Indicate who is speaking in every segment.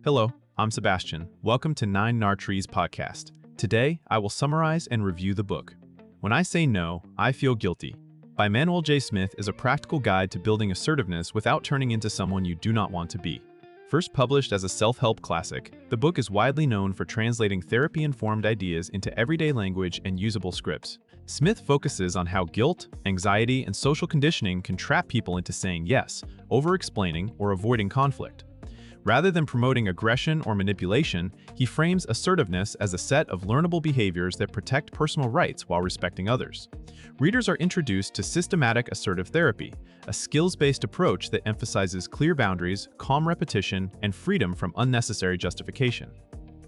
Speaker 1: Hello, I'm Sebastian. Welcome to 9 Nar Trees podcast. Today, I will summarize and review the book. When I Say No, I Feel Guilty by Manuel J. Smith is a practical guide to building assertiveness without turning into someone you do not want to be. First published as a self-help classic, the book is widely known for translating therapy-informed ideas into everyday language and usable scripts. Smith focuses on how guilt, anxiety, and social conditioning can trap people into saying yes, over-explaining, or avoiding conflict. Rather than promoting aggression or manipulation, he frames assertiveness as a set of learnable behaviors that protect personal rights while respecting others. Readers are introduced to systematic assertive therapy, a skills-based approach that emphasizes clear boundaries, calm repetition, and freedom from unnecessary justification.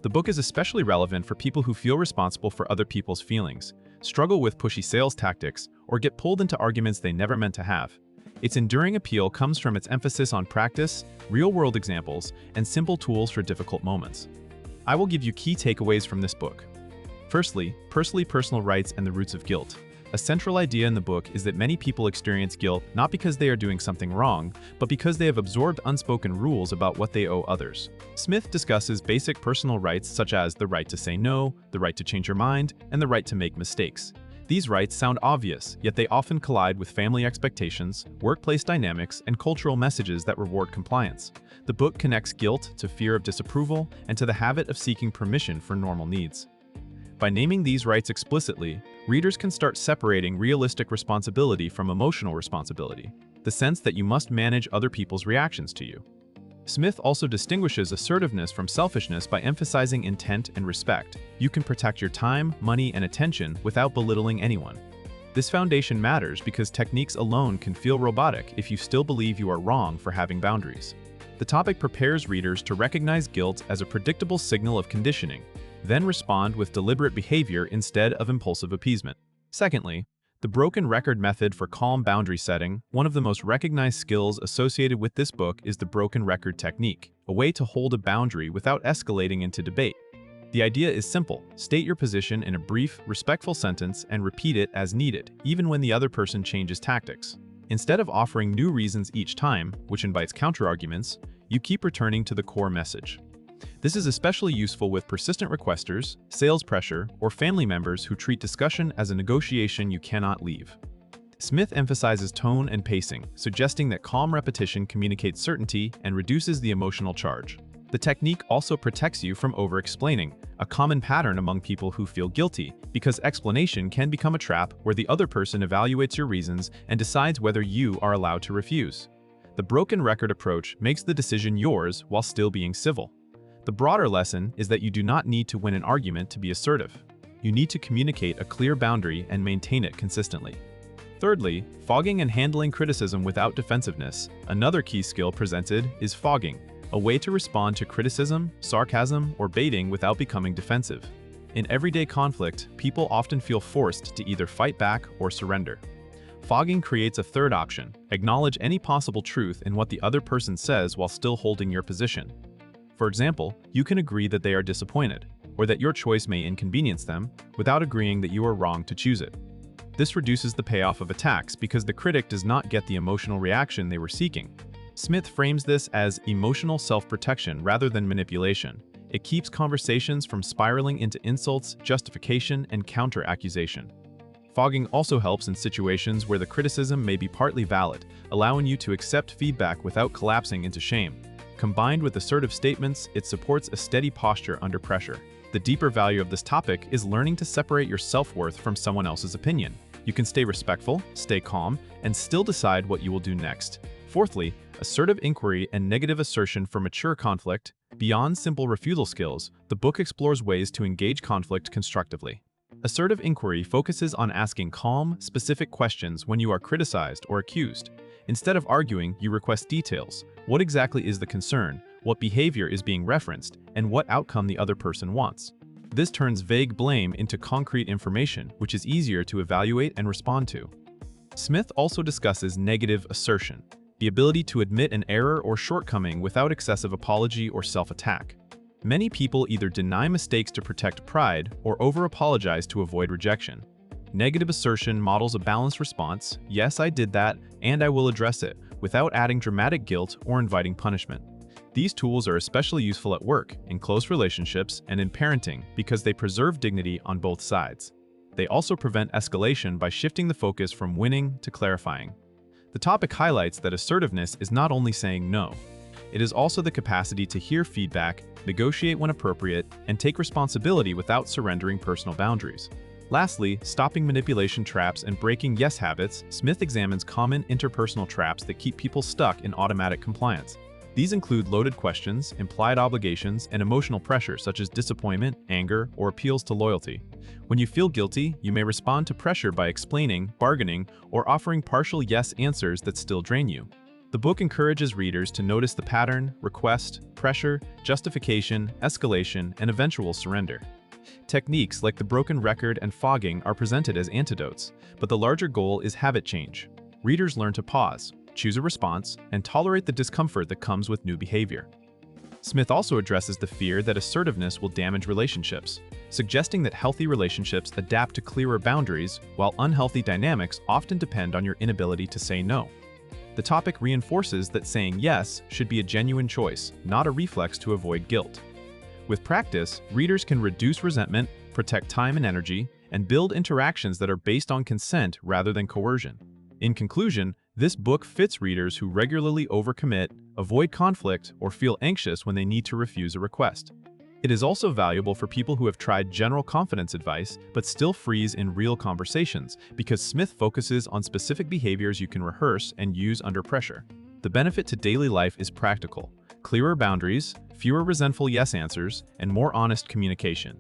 Speaker 1: The book is especially relevant for people who feel responsible for other people's feelings, struggle with pushy sales tactics, or get pulled into arguments they never meant to have. Its enduring appeal comes from its emphasis on practice, real-world examples, and simple tools for difficult moments. I will give you key takeaways from this book. Firstly, personal rights and the roots of guilt. A central idea in the book is that many people experience guilt not because they are doing something wrong, but because they have absorbed unspoken rules about what they owe others. Smith discusses basic personal rights such as the right to say no, the right to change your mind, and the right to make mistakes. These rights sound obvious, yet they often collide with family expectations, workplace dynamics, and cultural messages that reward compliance. The book connects guilt to fear of disapproval and to the habit of seeking permission for normal needs. By naming these rights explicitly, readers can start separating realistic responsibility from emotional responsibility, the sense that you must manage other people's reactions to you. Smith also distinguishes assertiveness from selfishness by emphasizing intent and respect. You can protect your time, money, and attention without belittling anyone. This foundation matters because techniques alone can feel robotic if you still believe you are wrong for having boundaries. The topic prepares readers to recognize guilt as a predictable signal of conditioning, then respond with deliberate behavior instead of impulsive appeasement. Secondly, the broken record method for calm boundary setting. One of the most recognized skills associated with this book is the broken record technique, a way to hold a boundary without escalating into debate. The idea is simple: state your position in a brief, respectful sentence and repeat it as needed, even when the other person changes tactics. Instead of offering new reasons each time, which invites counterarguments, you keep returning to the core message. This is especially useful with persistent requesters, sales pressure, or family members who treat discussion as a negotiation you cannot leave. Smith emphasizes tone and pacing, suggesting that calm repetition communicates certainty and reduces the emotional charge. The technique also protects you from over-explaining, a common pattern among people who feel guilty, because explanation can become a trap where the other person evaluates your reasons and decides whether you are allowed to refuse. The broken record approach makes the decision yours while still being civil. The broader lesson is that you do not need to win an argument to be assertive. You need to communicate a clear boundary and maintain it consistently. Thirdly, fogging and handling criticism without defensiveness. Another key skill presented is fogging, a way to respond to criticism, sarcasm, or baiting without becoming defensive. In everyday conflict, people often feel forced to either fight back or surrender. Fogging creates a third option: acknowledge any possible truth in what the other person says while still holding your position. For example, you can agree that they are disappointed, or that your choice may inconvenience them, without agreeing that you are wrong to choose it. This reduces the payoff of attacks because the critic does not get the emotional reaction they were seeking. Smith frames this as emotional self-protection rather than manipulation. It keeps conversations from spiraling into insults, justification, and counter-accusation. Fogging also helps in situations where the criticism may be partly valid, allowing you to accept feedback without collapsing into shame. Combined with assertive statements, it supports a steady posture under pressure. The deeper value of this topic is learning to separate your self-worth from someone else's opinion. You can stay respectful, stay calm, and still decide what you will do next. Fourthly, assertive inquiry and negative assertion for mature conflict. Beyond simple refusal skills, the book explores ways to engage conflict constructively. Assertive inquiry focuses on asking calm, specific questions when you are criticized or accused. Instead of arguing, you request details. What exactly is the concern? What behavior is being referenced? And what outcome the other person wants? This turns vague blame into concrete information, which is easier to evaluate and respond to. Smith also discusses negative assertion, the ability to admit an error or shortcoming without excessive apology or self-attack. Many people either deny mistakes to protect pride or over-apologize to avoid rejection. Negative assertion models a balanced response: yes, I did that, and I will address it, without adding dramatic guilt or inviting punishment. These tools are especially useful at work, in close relationships, and in parenting because they preserve dignity on both sides. They also prevent escalation by shifting the focus from winning to clarifying. The topic highlights that assertiveness is not only saying no. It is also the capacity to hear feedback, negotiate when appropriate, and take responsibility without surrendering personal boundaries. Lastly, stopping manipulation traps and breaking yes habits, Smith examines common interpersonal traps that keep people stuck in automatic compliance. These include loaded questions, implied obligations, and emotional pressure such as disappointment, anger, or appeals to loyalty. When you feel guilty, you may respond to pressure by explaining, bargaining, or offering partial yes answers that still drain you. The book encourages readers to notice the pattern, request, pressure, justification, escalation, and eventual surrender. Techniques like the broken record and fogging are presented as antidotes, but the larger goal is habit change. Readers learn to pause, choose a response, and tolerate the discomfort that comes with new behavior. Smith also addresses the fear that assertiveness will damage relationships, suggesting that healthy relationships adapt to clearer boundaries, while unhealthy dynamics often depend on your inability to say no. The topic reinforces that saying yes should be a genuine choice, not a reflex to avoid guilt. With practice, readers can reduce resentment, protect time and energy, and build interactions that are based on consent rather than coercion. In conclusion, this book fits readers who regularly overcommit, avoid conflict, or feel anxious when they need to refuse a request. It is also valuable for people who have tried general confidence advice but still freeze in real conversations, because Smith focuses on specific behaviors you can rehearse and use under pressure. The benefit to daily life is practical: clearer boundaries, fewer resentful yes answers, and more honest communication.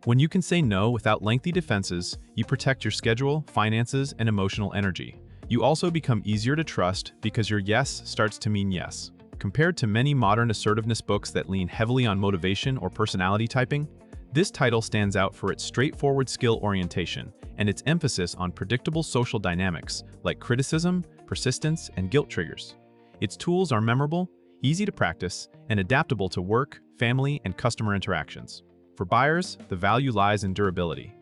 Speaker 1: When you can say no without lengthy defenses, you protect your schedule, finances, and emotional energy. You also become easier to trust because your yes starts to mean yes. Compared to many modern assertiveness books that lean heavily on motivation or personality typing, this title stands out for its straightforward skill orientation and its emphasis on predictable social dynamics like criticism, persistence, and guilt triggers. Its tools are memorable, easy to practice, and adaptable to work, family, and customer interactions. For buyers, the value lies in durability.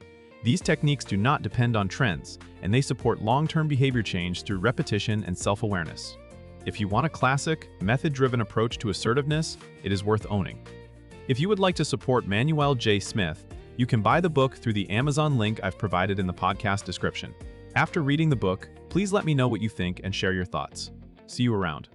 Speaker 1: These techniques do not depend on trends, and they support long-term behavior change through repetition and self-awareness. If you want a classic, method-driven approach to assertiveness, it is worth owning. If you would like to support Manuel J. Smith, you can buy the book through the Amazon link I've provided in the podcast description. After reading the book, please let me know what you think and share your thoughts. See you around.